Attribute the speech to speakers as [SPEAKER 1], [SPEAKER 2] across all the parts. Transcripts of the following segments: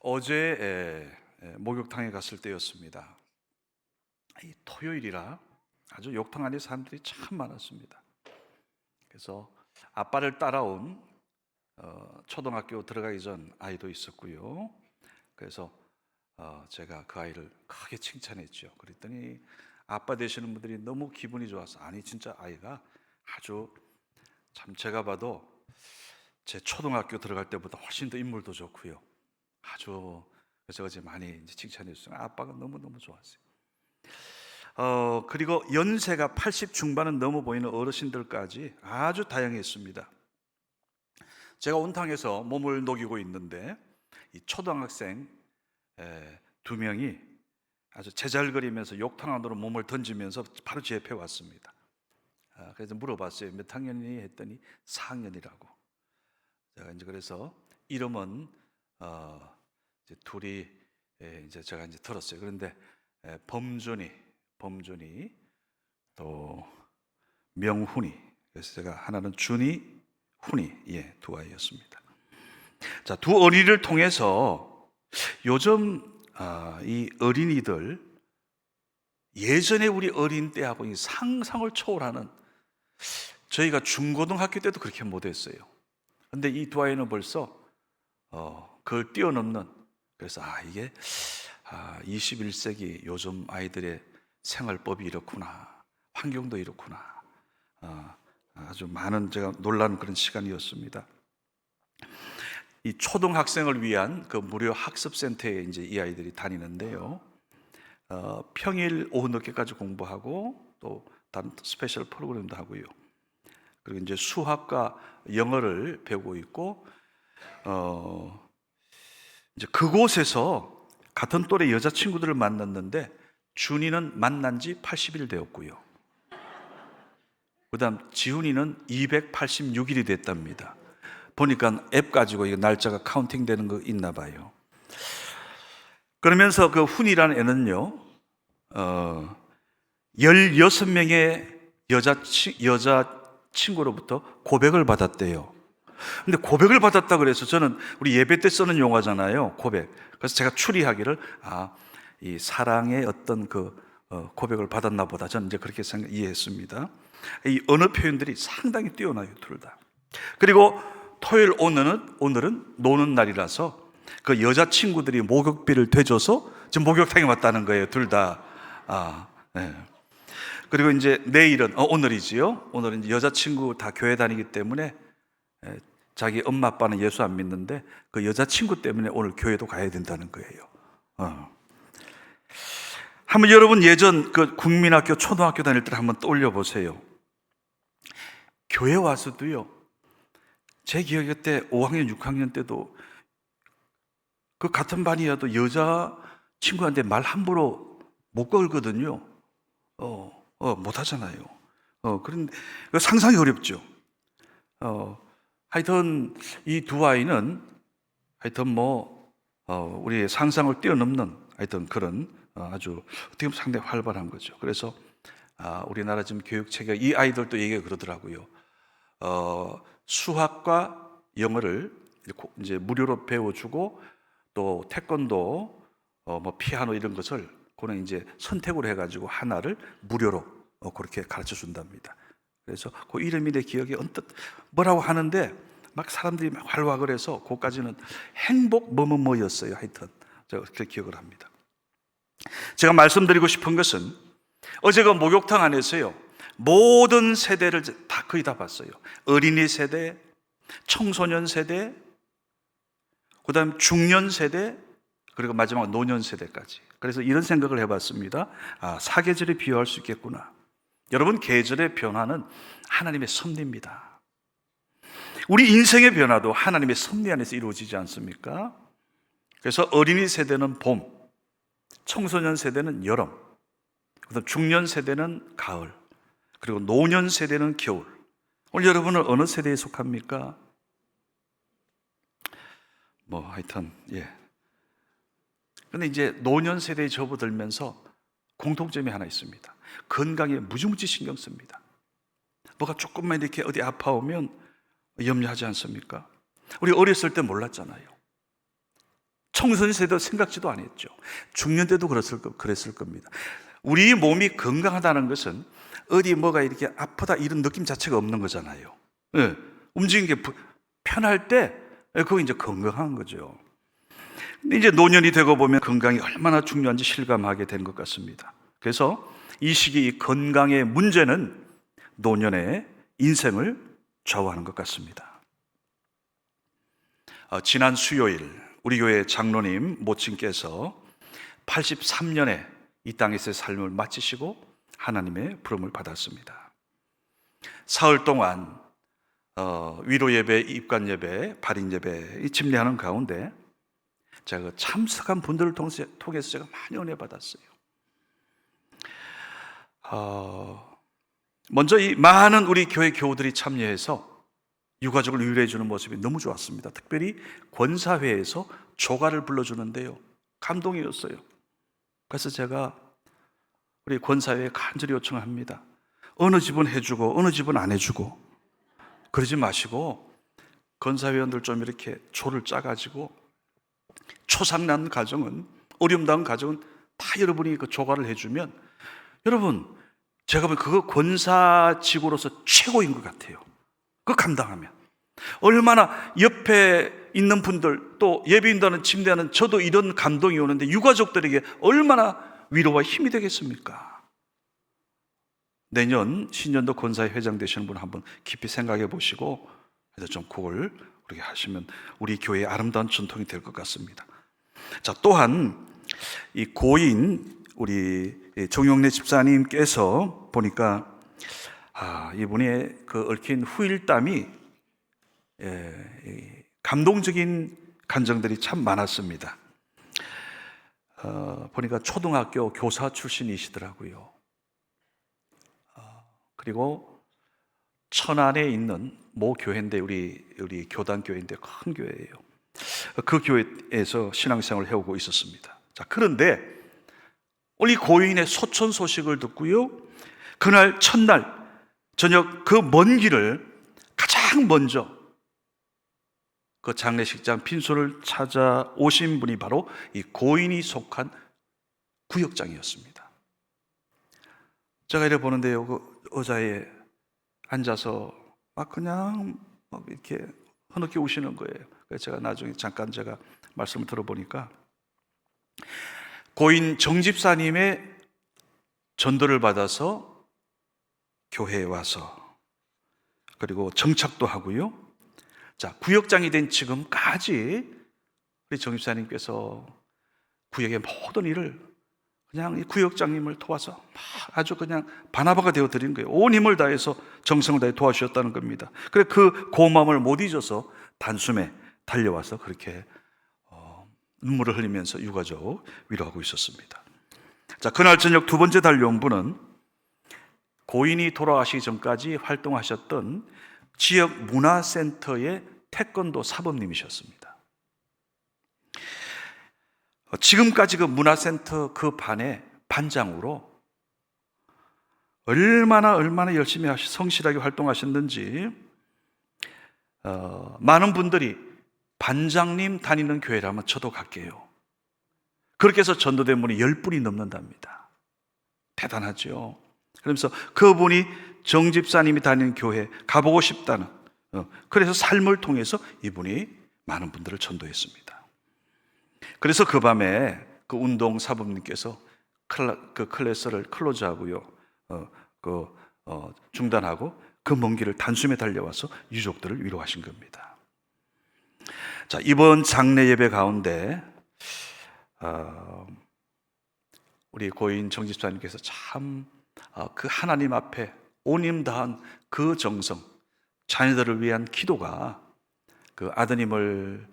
[SPEAKER 1] 어제 목욕탕에 갔을 때였습니다. 이 토요일이라 아주 욕탕 안에 사람들이 참 많았습니다. 그래서 아빠를 따라온 초등학교 들어가기 전 아이도 있었고요. 그래서 제가 그 아이를 크게 칭찬했죠. 그랬더니 아빠 되시는 분들이 너무 기분이 좋아서, 아니 진짜 아이가 아주 참 제가 봐도 제 초등학교 들어갈 때보다 훨씬 더 인물도 좋고요. 아주, 그래서 어제 많이 칭찬했어요. 아빠가 너무너무 좋았어요. 그리고 연세가 80 중반은 넘어 보이는 어르신들까지 아주 다양했습니다. 제가 온탕에서 몸을 녹이고 있는데 이 초등학생 2명이 아주 제잘거리면서 욕탕 안으로 몸을 던지면서 바로 제 옆에 왔습니다. 그래서 물어봤어요. 몇 학년이니 했더니 4학년이라고. 제가 이제 그래서 이름은 이제 둘이 이제 제가 이제 들었어요. 그런데 범준이 또 명훈이, 그래서 제가 하나는 준이, 훈이, 두 아이였습니다. 자, 두 어린이를 통해서 요즘 이 어린이들 예전에 우리 어린 때하고 이 상상을 초월하는, 저희가 중고등학교 때도 그렇게 못했어요. 근데 이 두 아이는 벌써 그걸 뛰어넘는, 그래서 이게 21세기 요즘 아이들의 생활법이 이렇구나, 환경도 이렇구나, 아주 많은 제가 놀라는 그런 시간이었습니다. 이 초등학생을 위한 그 무료 학습센터에 이제 이 아이들이 다니는데요. 평일 오후 늦게까지 공부하고 또 다른 스페셜 프로그램도 하고요. 그리고 이제 수학과 영어를 배우고 있고, 이제 그곳에서 같은 또래 여자친구들을 만났는데 준이는 만난 지 80일 되었고요. 그 다음 지훈이는 286일이 됐답니다. 보니까 앱 가지고 이거 날짜가 카운팅 되는 거 있나 봐요. 그러면서 그 훈이라는 애는요, 16명의 여자친구로부터 고백을 받았대요. 근데 고백을 받았다 그래서 저는 우리 예배 때 쓰는 용어잖아요, 고백. 그래서 제가 추리하기를 이 사랑의 어떤 그 고백을 받았나 보다, 저는 이제 그렇게 이해했습니다. 이 언어 표현들이 상당히 뛰어나요, 둘 다. 그리고 토요일 오늘은 노는 날이라서 그 여자친구들이 목욕비를 대줘서 지금 목욕탕에 왔다는 거예요, 둘 다. 네. 그리고 이제 내일은 오늘이지요. 오늘은 이제 여자친구 다 교회 다니기 때문에 자기 엄마 아빠는 예수 안 믿는데 그 여자친구 때문에 오늘 교회도 가야 된다는 거예요. 한번 여러분 예전 그 국민학교 초등학교 다닐 때를 한번 떠올려 보세요. 교회 와서도요, 제 기억에 때 5학년 6학년 때도 그 같은 반이어도 여자 친구한테 말 함부로 못 걸거든요. 못 하잖아요. 그런데 상상이 어렵죠. 하여튼 이 두 아이는 하여튼 우리의 상상을 뛰어넘는 하여튼 그런 아주 어떻게 보면 상당히 활발한 거죠. 그래서 우리나라 지금 교육 체계, 이 아이들도 얘기가 그러더라고요. 수학과 영어를 이제 무료로 배워주고, 또 태권도, 피아노 이런 것을 그는 이제 선택으로 해가지고 하나를 무료로 그렇게 가르쳐 준답니다. 그래서 그 이름이 내 기억에 언뜻 뭐라고 하는데 막 사람들이 막 활락을 해서 그까지는 행복 뭐였어요. 하여튼 제가 그렇게 기억을 합니다. 제가 말씀드리고 싶은 것은 어제 그 목욕탕 안에서요, 모든 세대를 거의 다 봤어요. 어린이 세대, 청소년 세대, 그 다음 중년 세대, 그리고 마지막 노년 세대까지. 그래서 이런 생각을 해봤습니다. 사계절에 비유할 수 있겠구나. 여러분, 계절의 변화는 하나님의 섭리입니다. 우리 인생의 변화도 하나님의 섭리 안에서 이루어지지 않습니까? 그래서 어린이 세대는 봄, 청소년 세대는 여름, 그다음 중년 세대는 가을, 그리고 노년 세대는 겨울. 오늘 여러분은 어느 세대에 속합니까? 하여튼 근데 이제 노년 세대에 접어들면서 공통점이 하나 있습니다. 건강에 무지무지 신경 씁니다. 뭐가 조금만 이렇게 어디 아파오면 염려하지 않습니까? 우리 어렸을 때 몰랐잖아요. 청소년 세대도 생각지도 않았죠. 중년 때도 그랬을 겁니다. 우리 몸이 건강하다는 것은 어디 뭐가 이렇게 아프다 이런 느낌 자체가 없는 거잖아요. 네, 움직이는 게 편할 때 그거 이제 건강한 거죠. 근데 이제 노년이 되고 보면 건강이 얼마나 중요한지 실감하게 되는 것 같습니다. 그래서 이 시기 이 건강의 문제는 노년의 인생을 좌우하는 것 같습니다. 지난 수요일 우리 교회 장로님 모친께서 83년에 이 땅에서의 삶을 마치시고 하나님의 부름을 받았습니다. 사흘 동안 위로 예배, 입관 예배, 발인 예배 집례하는 가운데 제가 참석한 분들을 통해서 제가 많이 은혜 받았어요. 먼저 이 많은 우리 교회 교우들이 참여해서 유가족을 위로해 주는 모습이 너무 좋았습니다. 특별히 권사회에서 조가를 불러주는데요, 감동이었어요. 그래서 제가 우리 권사회에 간절히 요청합니다. 어느 집은 해주고 어느 집은 안 해주고 그러지 마시고 권사회원들 좀 이렇게 조를 짜가지고 초상난 가정은, 어려움 당한 가정은 다 여러분이 그 조가를 해주면, 여러분 제가 보면 그거 권사직으로서 최고인 것 같아요. 그거 감당하면 얼마나 옆에 있는 분들, 또 예배인단은 침대하는 저도 이런 감동이 오는데 유가족들에게 얼마나 위로와 힘이 되겠습니까? 내년 신년도 권사회 회장 되시는 분 한번 깊이 생각해 보시고 그래서 좀 그걸 그렇게 하시면 우리 교회의 아름다운 전통이 될 것 같습니다. 자, 또한 이 고인 우리 정용래 집사님께서 보니까 이분의 그 얽힌 후일담이 감동적인 감정들이 참 많았습니다. 보니까 초등학교 교사 출신이시더라고요. 그리고 천안에 있는 모 교회인데 우리 교단 교회인데 큰 교회예요. 그 교회에서 신앙생활을 해오고 있었습니다. 자, 그런데 우리 고인의 소천 소식을 듣고요, 그날 첫날 저녁 그 먼 길을 가장 먼저 그 장례식장 빈소를 찾아오신 분이 바로 이 고인이 속한 구역장이었습니다. 제가 이래 보는데요, 그 의자에 앉아서 막 그냥 막 이렇게 흐느끼 우시는 거예요. 그래서 제가 나중에 잠깐 제가 말씀을 들어보니까 고인 정집사님의 전도를 받아서 교회에 와서 그리고 정착도 하고요. 자, 구역장이 된 지금까지 우리 정집사님께서 구역의 모든 일을 그냥 이 구역장님을 도와서 막 아주 그냥 바나바가 되어 드린 거예요. 온 힘을 다해서 정성을 다해 도와주셨다는 겁니다. 그래 그 고마움을 못 잊어서 단숨에 달려와서 그렇게 눈물을 흘리면서 유가족 위로하고 있었습니다. 자, 그날 저녁 두 번째 달려온 분은 고인이 돌아가시기 전까지 활동하셨던 지역 문화센터의 태권도 사범님이셨습니다. 지금까지 그 문화센터 그 반의 반장으로 얼마나 열심히 성실하게 활동하셨는지 많은 분들이 반장님 다니는 교회라면 저도 갈게요. 그렇게 해서 전도된 분이 10분이 넘는답니다. 대단하죠. 그러면서 그분이 정집사님이 다니는 교회 가보고 싶다는, 그래서 삶을 통해서 이분이 많은 분들을 전도했습니다. 그래서 그 밤에 그 운동 사범님께서 그 클래스를 클로즈하고요, 중단하고 그 먼 길을 단숨에 달려와서 유족들을 위로하신 겁니다. 자, 이번 장례 예배 가운데 우리 고인 정집사님께서 참 그 하나님 앞에 온 힘 다한 그 정성, 자녀들을 위한 기도가 그 아드님을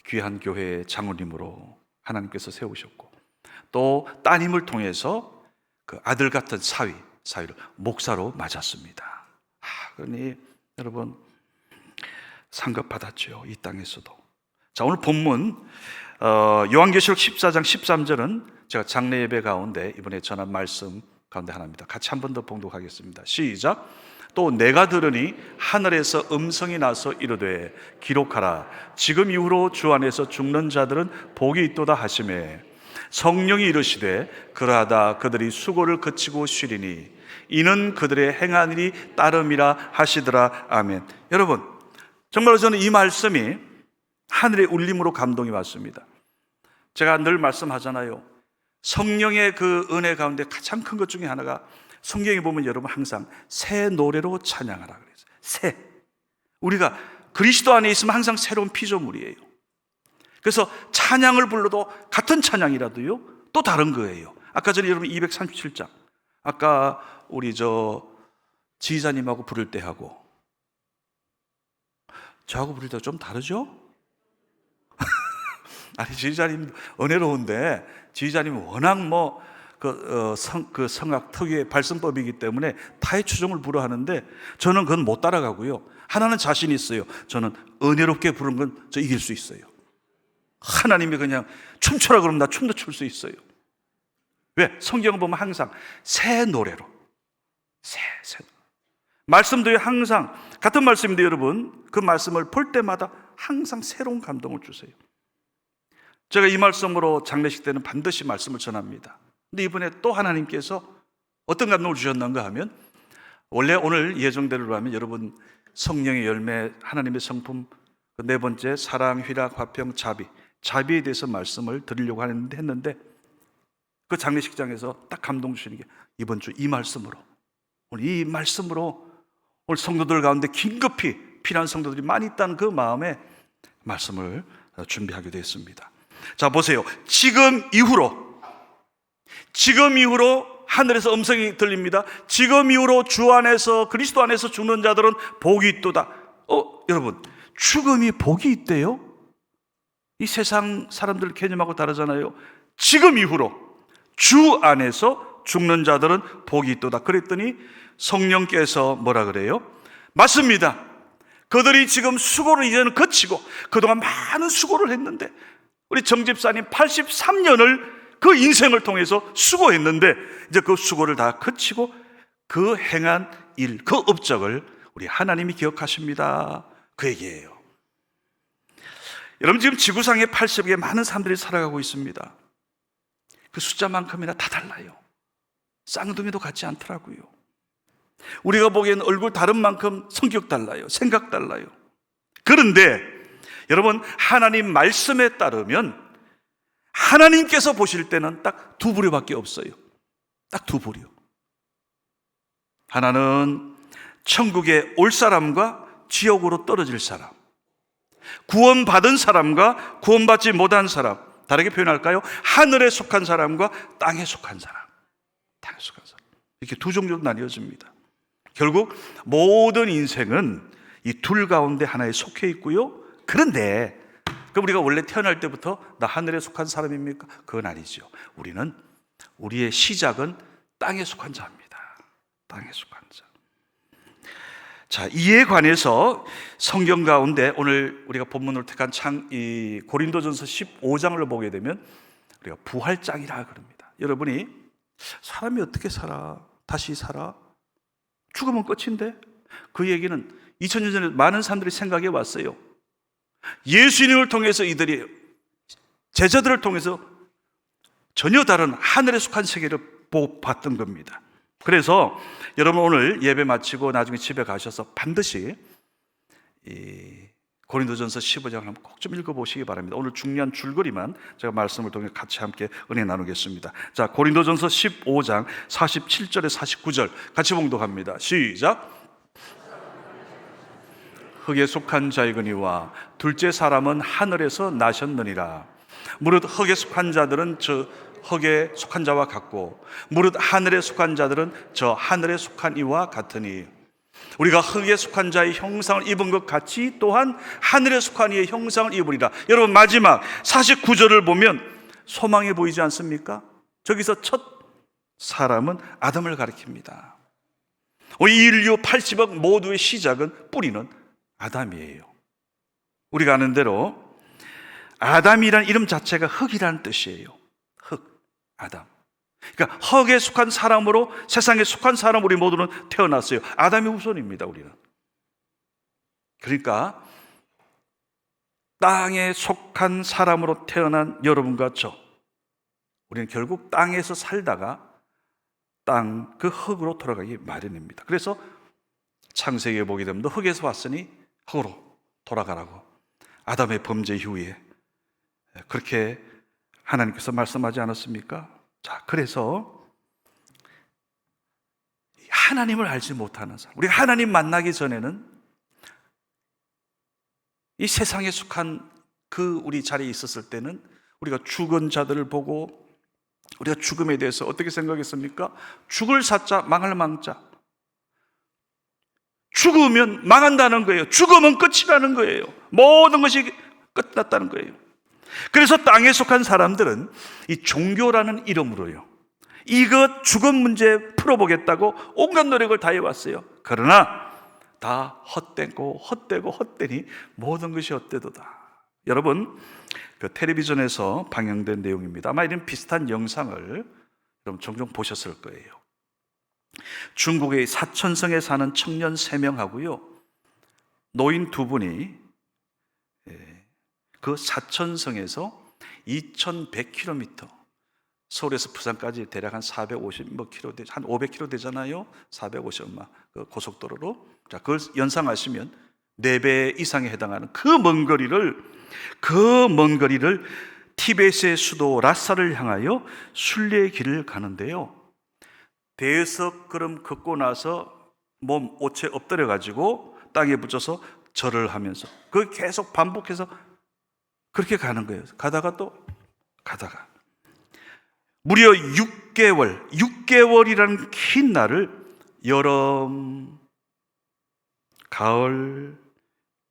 [SPEAKER 1] 귀한 교회의 장로님으로 하나님께서 세우셨고, 또 따님을 통해서 그 아들 같은 사위를 목사로 맞았습니다. 그러니 여러분 상급 받았죠, 이 땅에서도. 자, 오늘 본문 요한계시록 14장 13절은 제가 장례 예배 가운데 이번에 전한 말씀 가운데 하나입니다. 같이 한 번 더 봉독하겠습니다. 시작. 또 내가 들으니 하늘에서 음성이 나서 이르되 기록하라. 지금 이후로 주 안에서 죽는 자들은 복이 있도다 하시매 성령이 이르시되 그러하다 그들이 수고를 그치고 쉬리니 이는 그들의 행한 일이 따름이라 하시더라. 아멘. 여러분, 정말로 저는 이 말씀이 하늘의 울림으로 감동이 왔습니다. 제가 늘 말씀하잖아요. 성령의 그 은혜 가운데 가장 큰 것 중에 하나가 성경에 보면 여러분 항상 새 노래로 찬양하라 그랬어요. 새. 우리가 그리스도 안에 있으면 항상 새로운 피조물이에요. 그래서 찬양을 불러도 같은 찬양이라도요 또 다른 거예요. 아까 전에 여러분 237장 아까 우리 지휘자님하고 부를 때 하고 저하고 부를 때 좀 다르죠? 아니 지휘자님 은혜로운데 지휘자님은 워낙 성악 특유의 발성법이기 때문에 타의 추종을 불어하는데 저는 그건 못 따라가고요. 하나는 자신 있어요. 저는 은혜롭게 부른 건 저 이길 수 있어요. 하나님이 그냥 춤춰라 그러면 나 춤도 출 수 있어을 왜? 성경을 보면 항상 새 노래로 새 말씀도요 항상 같은 말씀인데 여러분 그 말씀을 볼 때마다 항상 새로운 감동을 주세요. 제가 이 말씀으로 장례식 때는 반드시 말씀을 전합니다. 근데 이번에 또 하나님께서 어떤 감동을 주셨는가 하면 원래 오늘 예정대로 하면 여러분 성령의 열매 하나님의 성품 네 번째 사랑, 희락, 화평, 자비에 대해서 말씀을 드리려고 했는데 그 장례식장에서 딱 감동 주시는 게 이번 주 이 말씀으로 오늘 이 말씀으로 오늘 성도들 가운데 긴급히 필요한 성도들이 많이 있다는 그 마음에 말씀을 준비하게 되었습니다. 자 보세요. 지금 이후로 하늘에서 음성이 들립니다. 지금 이후로 주 안에서 그리스도 안에서 죽는 자들은 복이 있도다. 여러분 죽음이 복이 있대요? 이 세상 사람들 개념하고 다르잖아요. 지금 이후로 주 안에서 죽는 자들은 복이 있도다. 그랬더니 성령께서 뭐라 그래요? 맞습니다. 그들이 지금 수고를 이제는 그치고 그동안 많은 수고를 했는데 우리 정집사님 83년을 그 인생을 통해서 수고했는데 이제 그 수고를 다 그치고 그 행한 일, 그 업적을 우리 하나님이 기억하십니다. 그 얘기예요. 여러분 지금 지구상에 80개 많은 사람들이 살아가고 있습니다. 그 숫자만큼이나 다 달라요. 쌍둥이도 같지 않더라고요. 우리가 보기에는 얼굴 다른 만큼 성격 달라요. 생각 달라요. 그런데 여러분 하나님 말씀에 따르면 하나님께서 보실 때는 딱 두 부류밖에 없어요. 딱 두 부류. 하나는 천국에 올 사람과 지옥으로 떨어질 사람, 구원받은 사람과 구원받지 못한 사람. 다르게 표현할까요? 하늘에 속한 사람과 땅에 속한 사람. 이렇게 두 종류로 나뉘어집니다. 결국 모든 인생은 이 둘 가운데 하나에 속해 있고요. 그런데 우리가 원래 태어날 때부터 나 하늘에 속한 사람입니까? 그건 아니죠. 우리의 시작은 땅에 속한 자입니다. 땅에 속한 자. 자, 이에 관해서 성경 가운데 오늘 우리가 본문으로 택한 이 고린도전서 15장을 보게 되면 우리가 부활장이라 그럽니다. 여러분이 사람이 어떻게 살아? 다시 살아? 죽으면 끝인데? 그 얘기는 2000년 전에 많은 사람들이 생각해 왔어요. 예수님을 통해서 이들이 제자들을 통해서 전혀 다른 하늘에 속한 세계를 봤던 겁니다. 그래서 여러분 오늘 예배 마치고 나중에 집에 가셔서 반드시 이 고린도전서 15장을 한번 꼭 좀 읽어보시기 바랍니다. 오늘 중요한 줄거리만 제가 말씀을 통해 같이 함께 은혜 나누겠습니다. 자, 고린도전서 15장 47절에 49절 같이 봉독합니다. 시작. 흙에 속한 자이거니와 둘째 사람은 하늘에서 나셨느니라. 무릇 흙에 속한 자들은 저 흙에 속한 자와 같고 무릇 하늘에 속한 자들은 저 하늘에 속한 이와 같으니 우리가 흙에 속한 자의 형상을 입은 것 같이 또한 하늘에 속한 이의 형상을 입으리라. 여러분 마지막 49절을 보면 소망이 보이지 않습니까? 저기서 첫 사람은 아담을 가리킵니다. 우리 인류 80억 모두의 시작은 뿌리는 아담이에요. 우리가 아는 대로 아담이라는 이름 자체가 흙이라는 뜻이에요. 흙, 아담. 그러니까 흙에 속한 사람으로, 세상에 속한 사람 우리 모두는 태어났어요. 아담의 후손입니다, 우리는. 그러니까 땅에 속한 사람으로 태어난 여러분과 저, 우리는 결국 땅에서 살다가 땅 그 흙으로 돌아가기 마련입니다. 그래서 창세기에 보게 되면 너 흙에서 왔으니 흙으로 돌아가라고 아담의 범죄 이후에 그렇게 하나님께서 말씀하지 않았습니까? 자, 그래서 하나님을 알지 못하는 사람, 우리가 하나님 만나기 전에는 이 세상에 속한 그 우리 자리에 있었을 때는 우리가 죽은 자들을 보고 우리가 죽음에 대해서 어떻게 생각했습니까? 죽을 사자 망할 망자. 죽으면 망한다는 거예요. 죽으면 끝이라는 거예요. 모든 것이 끝났다는 거예요. 그래서 땅에 속한 사람들은 이 종교라는 이름으로요, 이것 죽음 문제 풀어보겠다고 온갖 노력을 다해왔어요. 그러나 다 헛되니 모든 것이 헛되도다. 여러분, 그 텔레비전에서 방영된 내용입니다. 아마 이런 비슷한 영상을 여러분 종종 보셨을 거예요. 중국의 사천성에 사는 청년 3명하고요, 노인 2분이 그 사천성에서 2100km, 서울에서 부산까지 대략 한 450km, 한 500km 되잖아요. 450 얼마 그 고속도로로. 자, 그걸 연상하시면 4배 이상에 해당하는 그 먼 거리를 티베트의 수도 라사를 향하여 순례길을 가는데요, 대여섯 걸음 걷고 나서 몸 옷에 엎드려 가지고 땅에 붙여서 절을 하면서 그 계속 반복해서 그렇게 가는 거예요. 가다가 또 가다가 무려 6개월이라는 긴 날을 여름, 가을,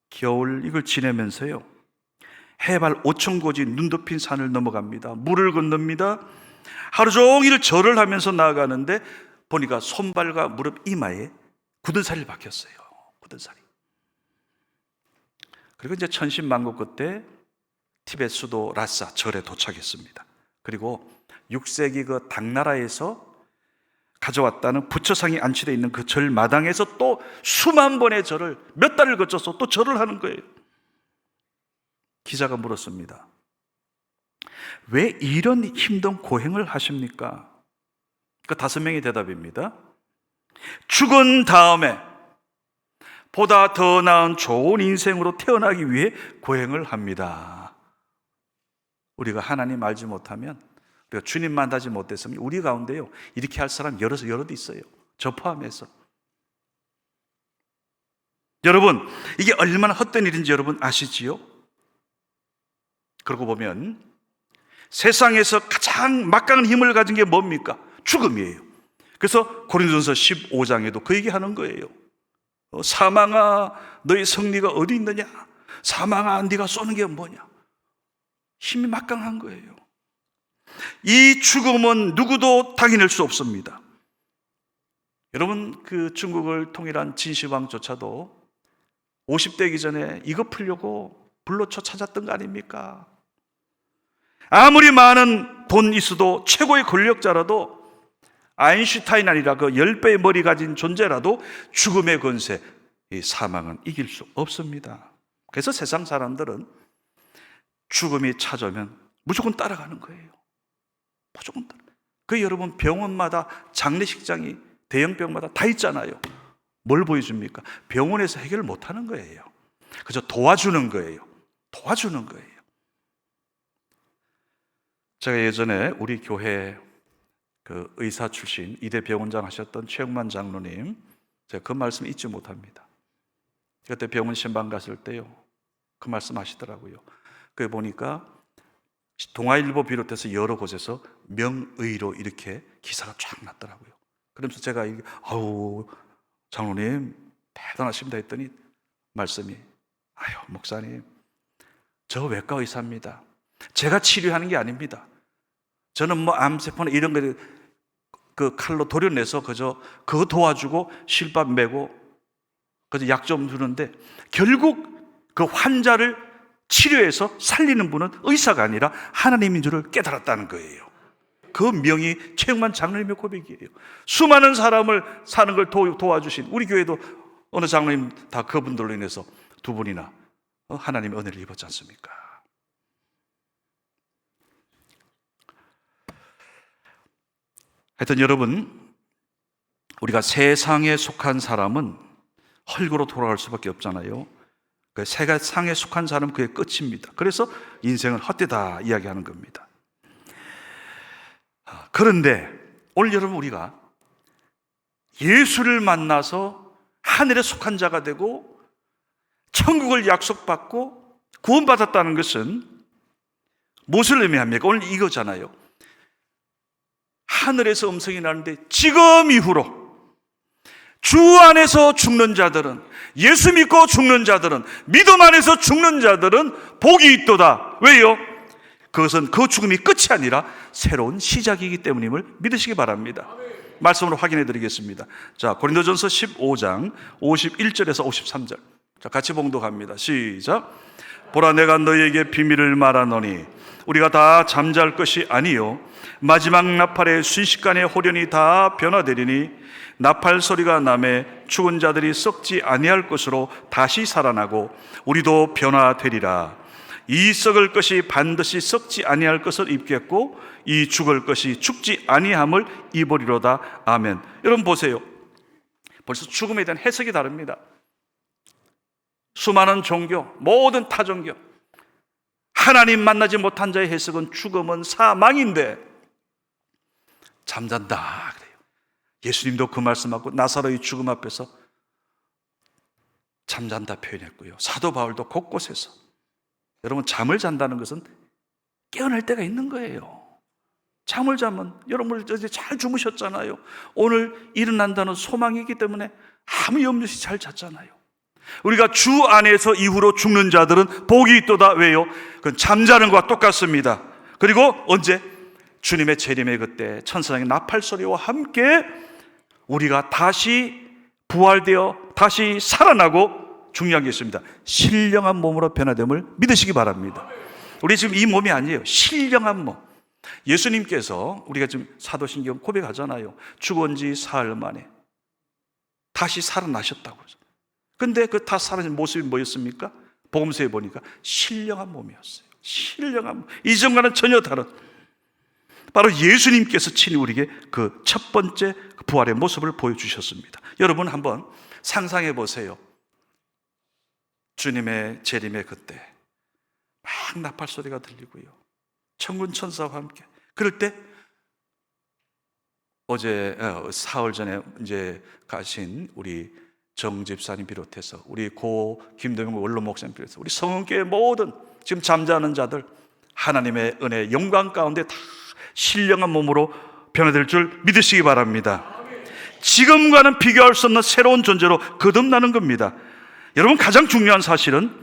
[SPEAKER 1] 겨울 이걸 지내면서요, 해발 5,000고지 눈 덮인 산을 넘어갑니다. 물을 건넙니다. 하루 종일 절을 하면서 나아가는데 보니까 손발과 무릎 이마에 굳은 살이 박혔어요. 굳은 살이. 그리고 이제 천신만고 끝에 티베트 수도 라사 절에 도착했습니다. 그리고 6세기 그 당나라에서 가져왔다는 부처상이 안치되어 있는 그 절 마당에서 또 수만 번의 절을 몇 달을 거쳐서 또 절을 하는 거예요. 기자가 물었습니다. 왜 이런 힘든 고행을 하십니까? 그 5명의 대답입니다. 죽은 다음에 보다 더 나은 좋은 인생으로 태어나기 위해 고행을 합니다. 우리가 하나님 알지 못하면, 우리가 주님 만나지 못했으면 우리 가운데요, 이렇게 할 사람 여럿 있어요. 저 포함해서. 여러분, 이게 얼마나 헛된 일인지 여러분 아시지요? 그러고 보면 세상에서 가장 막강한 힘을 가진 게 뭡니까? 죽음이에요. 그래서 고린도전서 15장에도 그 얘기하는 거예요. 사망아, 너의 승리가 어디 있느냐? 사망아, 네가 쏘는 게 뭐냐? 힘이 막강한 거예요. 이 죽음은 누구도 당해낼 수 없습니다. 여러분, 그 중국을 통일한 진시황조차도 50대이기 전에 이거 풀려고 불로초 찾았던 거 아닙니까? 아무리 많은 돈 있어도, 최고의 권력자라도, 아인슈타인 아니라 그 10배의 머리 가진 존재라도 죽음의 권세, 이 사망은 이길 수 없습니다. 그래서 세상 사람들은 죽음이 찾아오면 무조건 따라가는 거예요. 무조건 따라. 그 여러분, 병원마다 장례식장이 대형병마다 다 있잖아요. 뭘 보여줍니까? 병원에서 해결을 못하는 거예요. 그저 도와주는 거예요. 도와주는 거예요. 제가 예전에 우리 교회 그 의사 출신 이대 병원장 하셨던 최영만 장로님, 제가 그 말씀 잊지 못합니다. 그때 병원 신방 갔을 때요, 그 말씀 하시더라고요. 그게 보니까 동아일보 비롯해서 여러 곳에서 명의로 이렇게 기사가 쫙 났더라고요. 그러면서 제가 아우 장로님 대단하십니다 했더니 말씀이, 아유 목사님, 저 외과 의사입니다. 제가 치료하는 게 아닙니다. 저는 뭐 암세포나 이런 거 그 칼로 도려내서 그저 그거 도와주고 실밥 메고 그저 약 좀 주는데, 결국 그 환자를 치료해서 살리는 분은 의사가 아니라 하나님인 줄을 깨달았다는 거예요. 그 명이 최영만 장로님의 고백이에요. 수많은 사람을 사는 걸 도와주신 우리 교회도 어느 장로님 다 그분들로 인해서 두 분이나 하나님의 은혜를 입었지 않습니까? 하여튼 여러분, 우리가 세상에 속한 사람은 헐거로 돌아갈 수밖에 없잖아요. 그 세상에 속한 사람은 그게 끝입니다. 그래서 인생은 헛되다 이야기하는 겁니다. 그런데 오늘 여러분, 우리가 예수를 만나서 하늘에 속한 자가 되고 천국을 약속받고 구원받았다는 것은 무엇을 의미합니까? 오늘 이거잖아요. 하늘에서 음성이 나는데 지금 이후로 주 안에서 죽는 자들은, 예수 믿고 죽는 자들은, 믿음 안에서 죽는 자들은 복이 있도다. 왜요? 그것은 그 죽음이 끝이 아니라 새로운 시작이기 때문임을 믿으시기 바랍니다. 말씀으로 확인해 드리겠습니다. 자, 고린도전서 15장 51절에서 53절. 자, 같이 봉독합니다. 시작. 보라, 내가 너희에게 비밀을 말하노니 우리가 다 잠잘 것이 아니요 마지막 나팔의 순식간에 호련히 다 변화되리니 나팔 소리가 나매 죽은 자들이 썩지 아니할 것으로 다시 살아나고 우리도 변화되리라. 이 썩을 것이 반드시 썩지 아니할 것을 입겠고 이 죽을 것이 죽지 아니함을 입으리로다. 아멘. 여러분 보세요. 벌써 죽음에 대한 해석이 다릅니다. 수많은 종교, 모든 타종교, 하나님 만나지 못한 자의 해석은 죽음은 사망인데 잠잔다 그래요. 예수님도 그 말씀하고 나사로의 죽음 앞에서 잠잔다 표현했고요. 사도 바울도 곳곳에서, 여러분, 잠을 잔다는 것은 깨어날 때가 있는 거예요. 잠을 자면 여러분 어제 잘 주무셨잖아요. 오늘 일어난다는 소망이기 때문에 아무 염려 없이 잘 잤잖아요. 우리가 주 안에서 이후로 죽는 자들은 복이 있도다. 왜요? 그건 잠자는 것과 똑같습니다. 그리고 언제? 주님의 재림의 그때 천사장의 나팔 소리와 함께 우리가 다시 부활되어 다시 살아나고, 중요한 게 있습니다. 신령한 몸으로 변화됨을 믿으시기 바랍니다. 우리 지금 이 몸이 아니에요. 신령한 몸. 예수님께서, 우리가 지금 사도신경 고백하잖아요. 죽은 지 사흘 만에 다시 살아나셨다고. 근데 그 다 살아진 모습이 뭐였습니까? 복음서에 보니까 신령한 몸이었어요. 신령한 몸. 이전과는 전혀 다른, 바로 예수님께서 친히 우리에게 그 첫 번째 부활의 모습을 보여주셨습니다. 여러분 한번 상상해 보세요. 주님의 재림의 그때 막 나팔 소리가 들리고요, 천군 천사와 함께. 그럴 때 어제 사흘 전에 이제 가신 우리 정 집사님 비롯해서 우리 고 김도명 원로 목사님 비롯해서 우리 성은교회 모든 지금 잠자는 자들 하나님의 은혜 영광 가운데 다 신령한 몸으로 변화될 줄 믿으시기 바랍니다. 지금과는 비교할 수 없는 새로운 존재로 거듭나는 겁니다. 여러분, 가장 중요한 사실은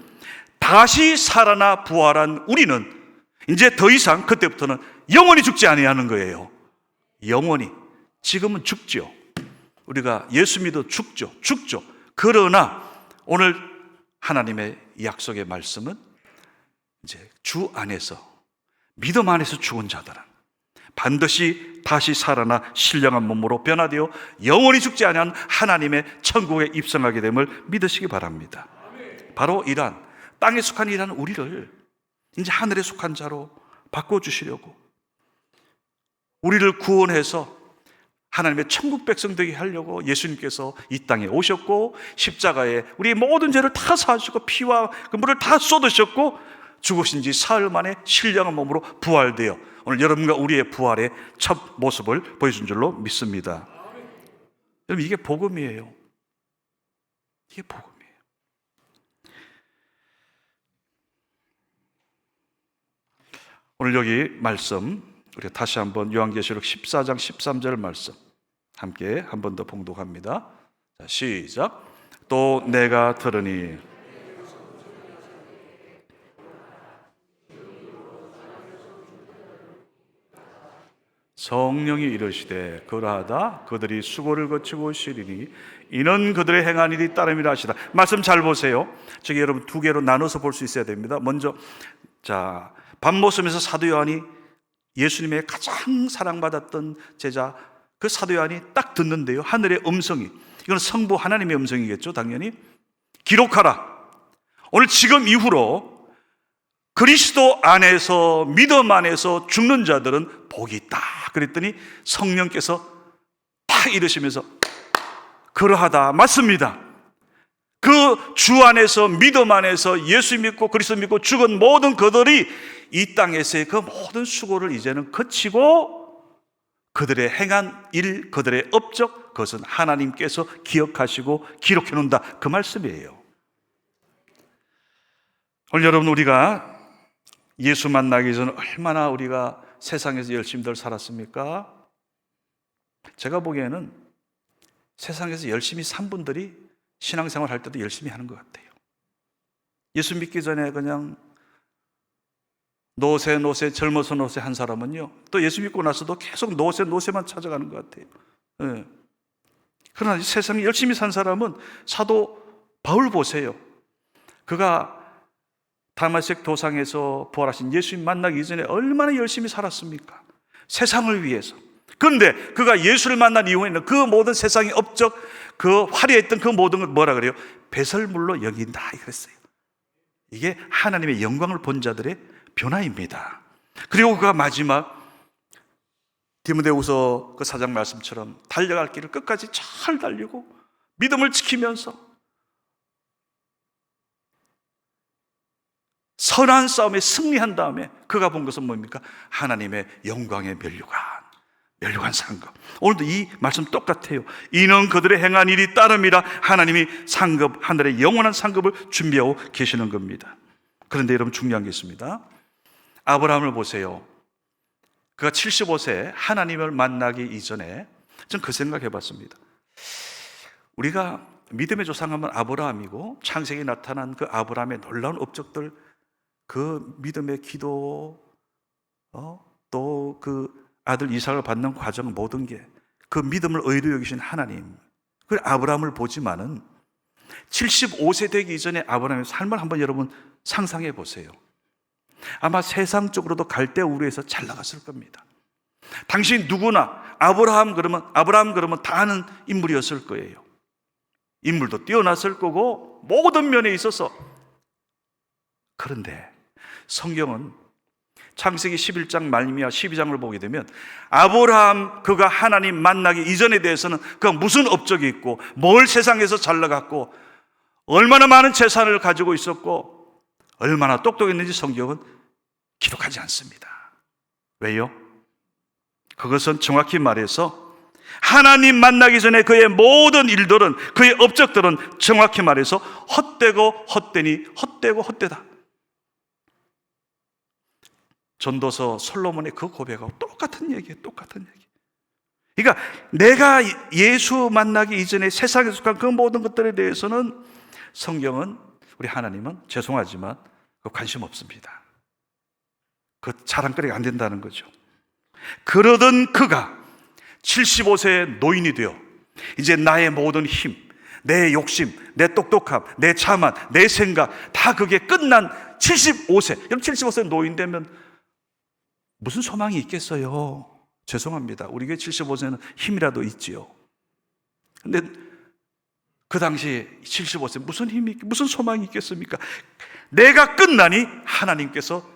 [SPEAKER 1] 다시 살아나 부활한 우리는 이제 더 이상 그때부터는 영원히 죽지 아니하는 거예요. 영원히. 지금은 죽죠. 우리가 예수 믿어 죽죠. 그러나 오늘 하나님의 약속의 말씀은 이제 주 안에서, 믿음 안에서 죽은 자들은 반드시 다시 살아나 신령한 몸으로 변화되어 영원히 죽지 아니한 하나님의 천국에 입성하게 됨을 믿으시기 바랍니다. 바로 이러한 땅에 속한 이러한 우리를 이제 하늘에 속한 자로 바꿔주시려고, 우리를 구원해서 하나님의 천국 백성 되게 하려고 예수님께서 이 땅에 오셨고, 십자가에 우리의 모든 죄를 다 사하시고 피와 그 물을 다 쏟으셨고, 죽으신 지 사흘 만에 신령한 몸으로 부활되어 오늘 여러분과 우리의 부활의 첫 모습을 보여준 줄로 믿습니다. 여러분, 이게 복음이에요. 이게 복음이에요. 오늘 여기 말씀, 우리가 다시 한번 요한계시록 14장 13절 말씀 함께 한 번 더 봉독합니다. 자, 시작. 또 내가 들으니 성령이 이르시되 그러하다 그들이 수고를 거치고 쉬리니 이는 그들의 행한 일이 따름이라 하시다. 말씀 잘 보세요. 저기 여러분 두 개로 나눠서 볼 수 있어야 됩니다. 먼저 자, 밤모섬에서 사도 요한이 예수님의 가장 사랑받았던 제자 그 사도 요한이 딱 듣는데요, 하늘의 음성이, 이건 성부 하나님의 음성이겠죠, 당연히. 기록하라. 오늘 지금 이후로 그리스도 안에서, 믿음 안에서 죽는 자들은 복이 있다. 그랬더니 성령께서 딱 이르시면서 그러하다, 맞습니다. 그 주 안에서, 믿음 안에서 예수 믿고 그리스도 믿고 죽은 모든 그들이 이 땅에서의 그 모든 수고를 이제는 거치고 그들의 행한 일, 그들의 업적, 그것은 하나님께서 기억하시고 기록해 놓는다, 그 말씀이에요. 오늘 여러분, 우리가 예수 만나기 전에 얼마나 우리가 세상에서 열심히들 살았습니까? 제가 보기에는 세상에서 열심히 산 분들이 신앙생활 할 때도 열심히 하는 것 같아요. 예수 믿기 전에 그냥 노세 젊어서 노세 한 사람은요, 또 예수 믿고 나서도 계속 노세만 찾아가는 것 같아요. 네. 그러나 세상에 열심히 산 사람은 사도 바울 보세요. 그가 다마섹 도상에서 부활하신 예수님 만나기 이전에 얼마나 열심히 살았습니까? 세상을 위해서. 그런데 그가 예수를 만난 이후에는 그 모든 세상의 업적, 그 화려했던 그 모든 걸 뭐라 그래요? 배설물로 여긴다, 그랬어요. 이게 하나님의 영광을 본 자들의 변화입니다. 그리고 그가 마지막 디모데후서 그 4장 말씀처럼 달려갈 길을 끝까지 잘 달리고 믿음을 지키면서 선한 싸움에 승리한 다음에 그가 본 것은 뭡니까? 하나님의 영광의 멸류관 상급. 오늘도 이 말씀 똑같아요. 이는 그들의 행한 일이 따름이라 하나님이 상급, 하늘의 영원한 상급을 준비하고 계시는 겁니다. 그런데 여러분, 중요한 게 있습니다. 아브라함을 보세요. 그가 75세 하나님을 만나기 이전에 전 그 생각해 봤습니다. 우리가 믿음의 조상하면 아브라함이고 창세기에 나타난 그 아브라함의 놀라운 업적들, 그 믿음의 기도, 또 그 아들 이삭을 받는 과정, 모든 게 그 믿음을 의로 여기신 하나님, 그 아브라함을 보지만은 75세 되기 이전에 아브라함의 삶을 한번 여러분 상상해 보세요. 아마 세상적으로도 갈대우르에서 잘 나갔을 겁니다. 당신 누구나 아브라함 그러면 다 아는 인물이었을 거예요. 인물도 뛰어났을 거고 모든 면에 있어서. 그런데 성경은 창세기 11장 말미암아 12장을 보게 되면 아브라함, 그가 하나님 만나기 이전에 대해서는 그가 무슨 업적이 있고 뭘 세상에서 잘 나갔고 얼마나 많은 재산을 가지고 있었고 얼마나 똑똑했는지 성경은 기록하지 않습니다. 왜요? 그것은 정확히 말해서 하나님 만나기 전에 그의 모든 일들은, 그의 업적들은 정확히 말해서 헛되고 헛되다. 전도서 솔로몬의 그 고백하고 똑같은 얘기예요. 그러니까 내가 예수 만나기 이전에 세상에 속한 그 모든 것들에 대해서는 성경은, 우리 하나님은 죄송하지만 관심 없습니다. 그 자랑거리가 안 된다는 거죠. 그러던 그가 75세의 노인이 되어 이제 나의 모든 힘, 내 욕심, 내 똑똑함, 내 자만, 내 생각 다 그게 끝난 75세. 여러분, 75세 노인 되면 무슨 소망이 있겠어요? 죄송합니다. 우리 교회 75세는 힘이라도 있지요. 근데 그 당시 75세 무슨 힘이, 무슨 소망이 있겠습니까? 내가 끝나니 하나님께서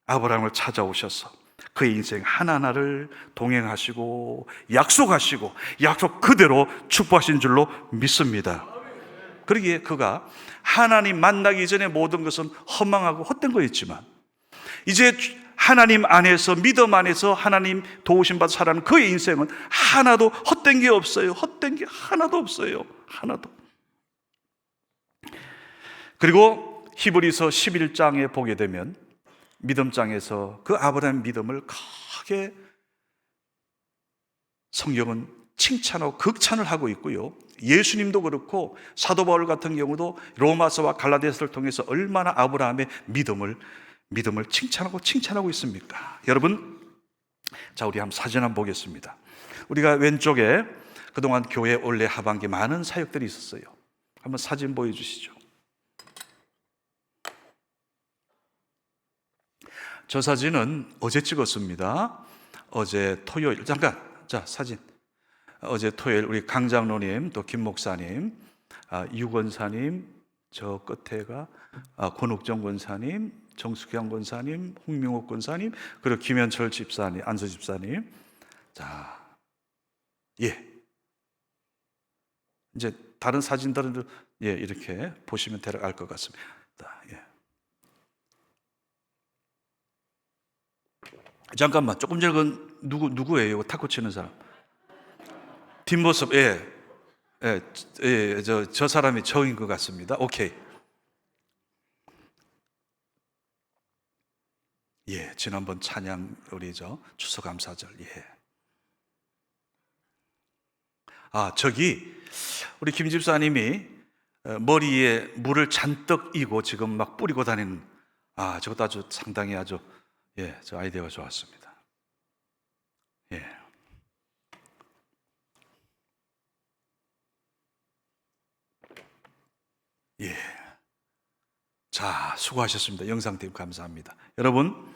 [SPEAKER 1] 아브라함을 찾아오셔서 그의 인생 하나하나를 동행하시고 약속하시고 약속 그대로 축복하신 줄로 믿습니다. 그러기에 그가 하나님 만나기 전에 모든 것은 허망하고 헛된 거였지만 이제 하나님 안에서, 믿음 안에서 하나님 도우심 받아 살아가는 그의 인생은 하나도 헛된 게 없어요. 헛된 게 하나도 없어요. 하나도. 그리고 히브리서 11장에 보게 되면 믿음장에서 그 아브라함의 믿음을 크게 성경은 칭찬하고 극찬을 하고 있고요. 예수님도 그렇고 사도 바울 같은 경우도 로마서와 갈라디아서를 통해서 얼마나 아브라함의 믿음을 칭찬하고 있습니까? 여러분, 자, 우리 한번 사진 한번 보겠습니다. 우리가 왼쪽에 그동안 교회 올해 하반기 많은 사역들이 있었어요. 한번 사진 보여주시죠. 저 사진은 어제 찍었습니다. 어제 토요일. 잠깐. 자, 사진. 어제 토요일 우리 강 장로님, 또 김 목사님, 유 권사님, 저 끝에가 권옥정 권사님, 정숙영 권사님, 홍명옥 권사님, 그리고 김현철 집사님, 안서 집사님. 자, 예. 이제 다른 사진들은 예, 이렇게 보시면 대략 알 것 같습니다. 예. 잠깐만, 조금 전에 그 누구예요? 탁구 치는 사람. 뒷모습, 예. 예, 예, 저 사람이 저인 것 같습니다. 오케이. 예, 지난번 찬양 우리 추수감사절. 예. 저기 우리 김 집사님이 머리에 물을 잔뜩 이고 지금 막 뿌리고 다니는 저것도 아주 상당히 아주 예, 저 아이디어가 좋았습니다. 예. 예. 자, 수고하셨습니다. 영상팀 감사합니다. 여러분,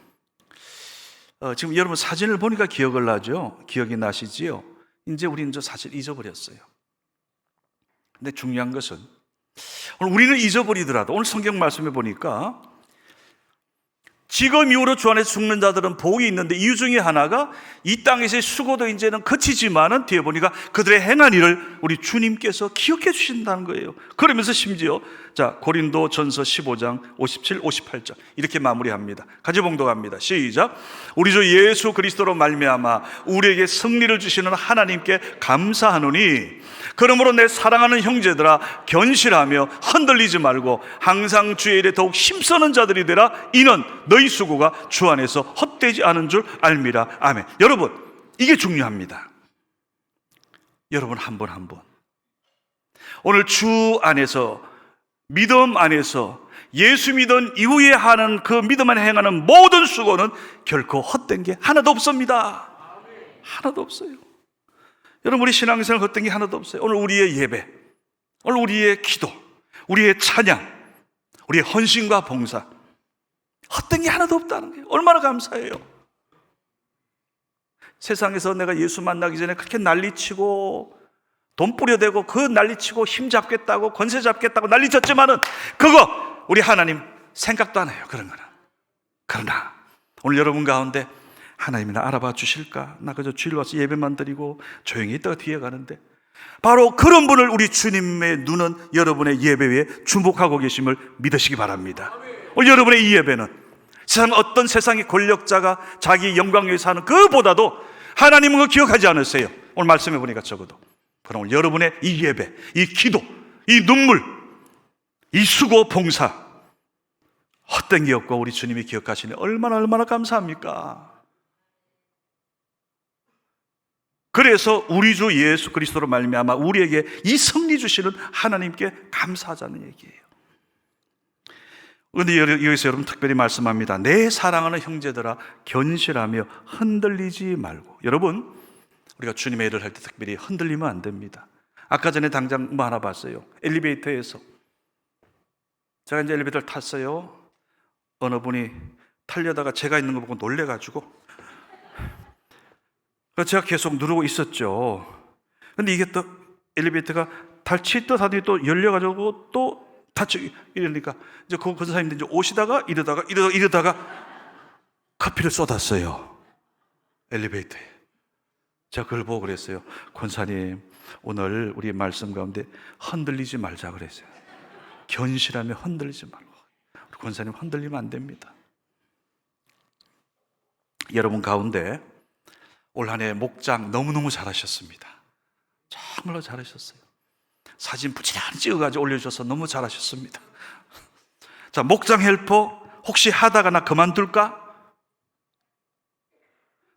[SPEAKER 1] 지금 여러분 사진을 보니까 기억을 나죠? 기억이 나시지요? 이제 우리는 저 사실 잊어버렸어요. 근데 중요한 것은 오늘 우리는 잊어버리더라도 오늘 성경 말씀에 보니까 지금 이후로 주 안에서 죽는 자들은 복이 있는데 이유 중에 하나가 이 땅에서의 수고도 이제는 그치지만은 뒤에 보니까 그들의 행한 일을 우리 주님께서 기억해 주신다는 거예요. 그러면서 심지어 자, 고린도 전서 15장 57, 58장 이렇게 마무리합니다. 같이 봉독합니다. 시작. 우리 주 예수 그리스도로 말미암아 우리에게 승리를 주시는 하나님께 감사하노니 그러므로 내 사랑하는 형제들아 견실하며 흔들리지 말고 항상 주의 일에 더욱 힘쓰는 자들이 되라. 이는 너희 수고가 주 안에서 헛되지 않은 줄 알미라. 아멘. 여러분, 이게 중요합니다. 여러분 한 분 한 분 오늘 주 안에서 믿음 안에서 예수 믿은 이후에 하는 그 믿음 안에 행하는 모든 수고는 결코 헛된 게 하나도 없습니다. 하나도 없어요. 여러분 우리 신앙생활 헛된 게 하나도 없어요. 오늘 우리의 예배, 오늘 우리의 기도, 우리의 찬양, 우리의 헌신과 봉사 헛된 게 하나도 없다는 거예요. 얼마나 감사해요. 세상에서 내가 예수 만나기 전에 그렇게 난리치고 돈 뿌려대고 그 난리치고 힘 잡겠다고 권세 잡겠다고 난리쳤지만은 그거 우리 하나님 생각도 안 해요. 그런 거는. 그러나 오늘 여러분 가운데 하나님이 나 알아봐 주실까? 나 그저 주일 와서 예배만 드리고 조용히 있다가 뒤에 가는데 바로 그런 분을 우리 주님의 눈은 여러분의 예배 위에 주목하고 계심을 믿으시기 바랍니다. 오늘 여러분의 이 예배는 세상 어떤 세상의 권력자가 자기 영광 위해서 하는 그보다도 하나님은 그거 기억하지 않으세요. 오늘 말씀해 보니까 적어도 그럼 오늘 여러분의 이 예배, 이 기도, 이 눈물, 이 수고, 봉사 헛된 게 없고 우리 주님이 기억하시니 얼마나 감사합니까? 그래서 우리 주 예수 그리스도로 말미암아 우리에게 이 승리 주시는 하나님께 감사하자는 얘기예요. 그런데 여기서 여러분 특별히 말씀합니다. 내 사랑하는 형제들아 견실하며 흔들리지 말고. 여러분 우리가 주님의 일을 할 때 특별히 흔들리면 안 됩니다. 아까 전에 당장 뭐 하나 봤어요. 엘리베이터에서 제가 이제 엘리베이터를 탔어요. 어느 분이 타려다가 제가 있는 거 보고 놀래가지고 제가 계속 누르고 있었죠. 근데 이게 또 엘리베이터가 닫힐 듯 하더니 또 열려가지고 또 닫히고 이러니까 이제 그 권사님들 이제 오시다가 이러다가 커피를 쏟았어요. 엘리베이터에. 제가 그걸 보고 그랬어요. 권사님, 오늘 우리 말씀 가운데 흔들리지 말자 그랬어요. 견실하며 흔들리지 말고. 우리 권사님 흔들리면 안 됩니다. 여러분 가운데 올 한 해 목장 너무너무 잘하셨습니다. 정말로 잘하셨어요. 사진 부지런히 찍어가지고 올려주셔서 너무 잘하셨습니다. 자, 목장 헬퍼 혹시 하다가 나 그만둘까?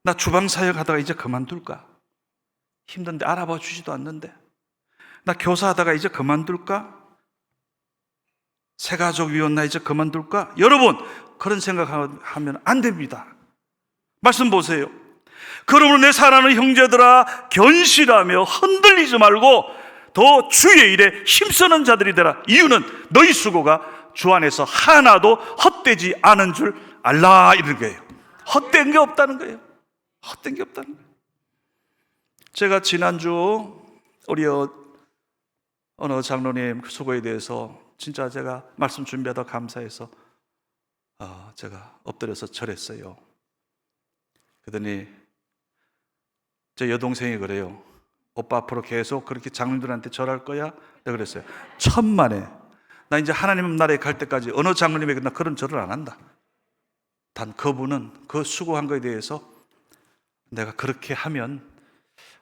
[SPEAKER 1] 나 주방 사역 하다가 이제 그만둘까? 힘든데 알아봐 주지도 않는데. 나 교사하다가 이제 그만둘까? 새가족위원 나 이제 그만둘까? 여러분 그런 생각하면 안 됩니다. 말씀 보세요. 그러므로 내 사랑하는 형제들아 견실하며 흔들리지 말고 더 주의 일에 힘쓰는 자들이 되라. 이유는 너희 수고가 주 안에서 하나도 헛되지 않은 줄 알라 이런 거예요. 헛된 게 없다는 거예요. 헛된 게 없다는 거예요. 제가 지난주 우리 어느 장로님 수고에 대해서 진짜 제가 말씀 준비하다 감사해서 제가 엎드려서 절했어요. 그러더니 제 여동생이 그래요. 오빠 앞으로 계속 그렇게 장로님들한테 절할 거야? 내가 그랬어요. 천만에 나 이제 하나님 나라에 갈 때까지 어느 장로님에게 나 그런 절을 안 한다. 단 그분은 그 수고한 거에 대해서 내가 그렇게 하면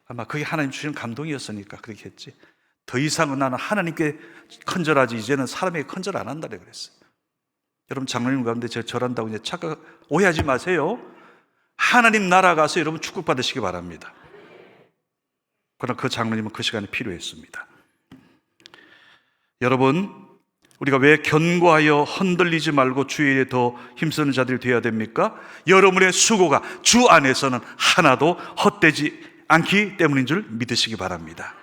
[SPEAKER 1] 아마 그게 하나님 주신 감동이었으니까 그렇게 했지. 더 이상은 나는 하나님께 큰절하지 이제는 사람에게 큰절 안 한다 그랬어요. 여러분 장로님 가운데 제가 절한다고 이제 착각 오해하지 마세요. 하나님 나라 가서 여러분 축복받으시기 바랍니다. 그러나 그 장로님은 그 시간이 필요했습니다. 여러분 우리가 왜 견고하여 흔들리지 말고 주의 일에 더 힘쓰는 자들이 되어야 됩니까? 여러분의 수고가 주 안에서는 하나도 헛되지 않기 때문인 줄 믿으시기 바랍니다.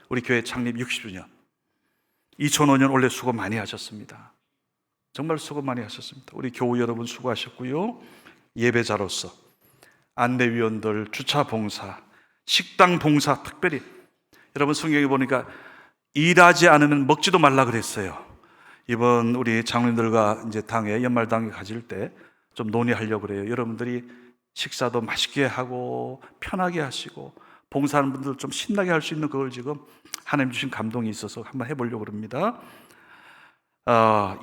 [SPEAKER 1] 우리 교회 창립 60주년 2005년 원래 수고 많이 하셨습니다. 정말 수고 많이 하셨습니다. 우리 교우 여러분 수고하셨고요. 예배자로서 안내위원들, 주차 봉사, 식당 봉사 특별히 여러분 성경에 보니까 일하지 않으면 먹지도 말라 그랬어요. 이번 우리 장로님들과 이제 당회 연말당회 가질 때 좀 논의하려고 그래요. 여러분들이 식사도 맛있게 하고 편하게 하시고 봉사하는 분들 좀 신나게 할 수 있는 그걸 지금 하나님 주신 감동이 있어서 한번 해보려고 합니다.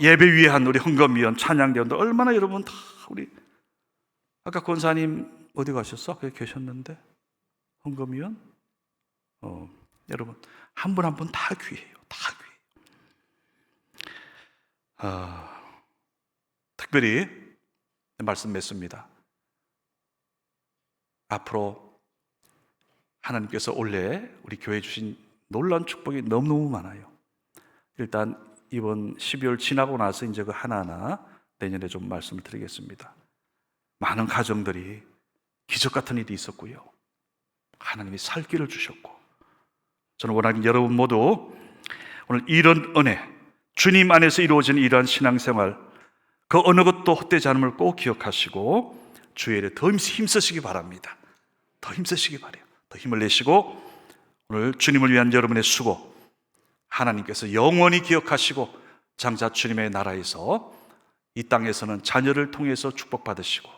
[SPEAKER 1] 예배위한 우리 헌금위원, 찬양대원들 얼마나 여러분 다 우리 아까 권사님 어디 가셨어? 거기 계셨는데 헌금위원 여러분 한 분 한 분 다 귀해요. 다 귀해요. 특별히 말씀 맺습니다. 앞으로 하나님께서 올해 우리 교회에 주신 놀라운 축복이 너무너무 많아요. 일단 이번 12월 지나고 나서 이제 그 하나하나 내년에 좀 말씀을 드리겠습니다. 많은 가정들이 기적 같은 일이 있었고요. 하나님이 살 길을 주셨고 저는 원하는 여러분 모두 오늘 이런 은혜 주님 안에서 이루어진 이러한 신앙생활 그 어느 것도 헛되지 않음을 꼭 기억하시고 주의 일에 더 힘쓰시기 바랍니다. 더 힘쓰시기 바라요. 더 힘을 내시고 오늘 주님을 위한 여러분의 수고 하나님께서 영원히 기억하시고 장차 주님의 나라에서 이 땅에서는 자녀를 통해서 축복받으시고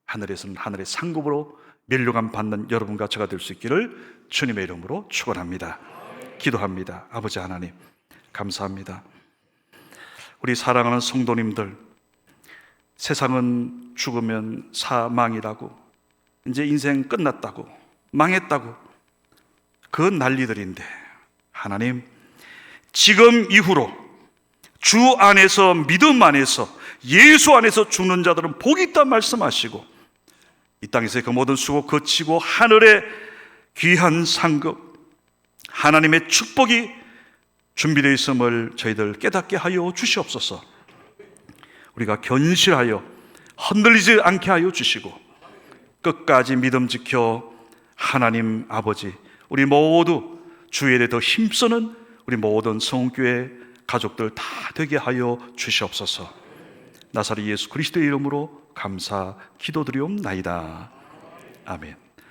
[SPEAKER 1] 하늘에서는 하늘의 상급으로 면류관 받는 여러분과 저가 될 수 있기를 주님의 이름으로 축원합니다. 기도합니다. 아버지 하나님 감사합니다. 우리 사랑하는 성도님들 세상은 죽으면 사망이라고 이제 인생 끝났다고 망했다고 그 난리들인데 하나님 지금 이후로 주 안에서 믿음 안에서 예수 안에서 죽는 자들은 복이 있다 말씀하시고 이 땅에서의 그 모든 수고 거치고 하늘의 귀한 상급 하나님의 축복이 준비되어 있음을 저희들 깨닫게 하여 주시옵소서. 우리가 견실하여 흔들리지 않게 하여 주시고 끝까지 믿음 지켜 하나님 아버지 우리 모두 주의 일에 더 힘쓰는 우리 모든 성교회 가족들 다 되게 하여 주시옵소서. 나사렛 예수 그리스도의 이름으로 감사 기도드리옵나이다. 아멘.